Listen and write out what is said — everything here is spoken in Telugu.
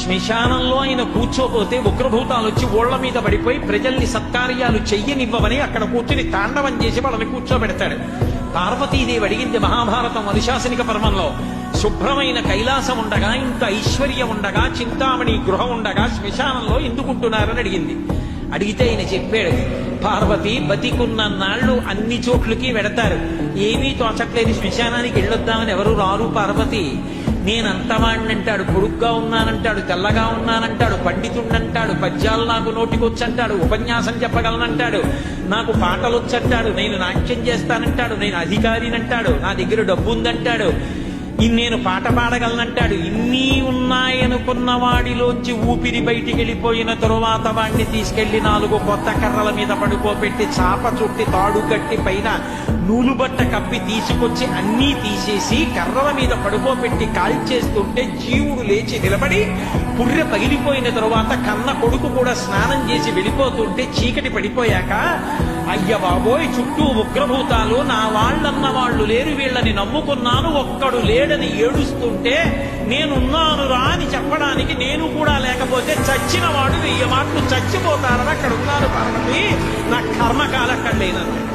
శ్మశానంలో ఆయన కూర్చోపోతే ఉగ్రభూతాలు వచ్చి ఓళ్ల మీద పడిపోయి ప్రజల్ని సత్కార్యాలు చెయ్యనివ్వమని అక్కడ కూర్చుని తాండవం చేసి వాళ్ళని కూర్చోబెడతాడు. పార్వతీదేవి అడిగింది మహాభారతం అనుశాసనిక పర్వంలో, శుభ్రమైన కైలాసం ఉండగా, ఇంత ఐశ్వర్యం ఉండగా, చింతామణి గృహం ఉండగా శ్మశానంలో ఎందుకుంటున్నారని అడిగింది. అడిగితే ఆయన చెప్పాడు, పార్వతి బతికున్న నాళ్ళు అన్ని చోట్లకి వెడతారు, ఏమీ తోచట్లేదు, శ్మశానానికి వెళ్ళొద్దామని ఎవరు రారు పార్వతి. నేనంతవాణ్ణంటాడు, పొడుగ్గా ఉన్నానంటాడు, తెల్లగా ఉన్నానంటాడు, పండితుణ్ణంటాడు, పద్యాలు నాకు నోటికొచ్చంటాడు, ఉపన్యాసం చెప్పగలనంటాడు, నాకు పాటలొచ్చంటాడు, నేను నాట్యం చేస్తానంటాడు, నేను అధికారినంటాడు, నా దగ్గర డబ్బు ఉందంటాడు, నేను పాట పాడగలనంటాడు. ఇన్ని ఉన్నాయనుకున్న వాడిలోంచి ఊపిరి బయటికి వెళ్ళిపోయిన తరువాత వాడిని తీసుకెళ్లి 4 కొత్త కర్రల మీద పడుకోబెట్టి చాప చుట్టి తాడు కట్టి పైన నూలుబట్ట కప్పి తీసుకొచ్చి అన్నీ తీసేసి కర్రల మీద పడుకోబెట్టి కాల్చేస్తుంటే జీవుడు లేచి నిలబడి పుర్రె పగిలిపోయిన తరువాత కన్న కొడుకు కూడా స్నానం చేసి వెళ్ళిపోతుంటే చీకటి పడిపోయాక, అయ్య బాబోయ్ చుట్టూ ఉగ్రభూతాలు, నా వాళ్ళన్న వాళ్ళు లేరు, వీళ్ళని నమ్ముకున్నాను, ఒక్కడు లేడని ఏడుస్తుంటే నేనున్నాను రా అని చెప్పడానికి నేను కూడా లేకపోతే చచ్చిన వాడు 1000 మాటలు చచ్చిపోతారని అక్కడ ఉన్నారు పార్వతి, నా కర్మకాలక్కడ లేనన్నాడు.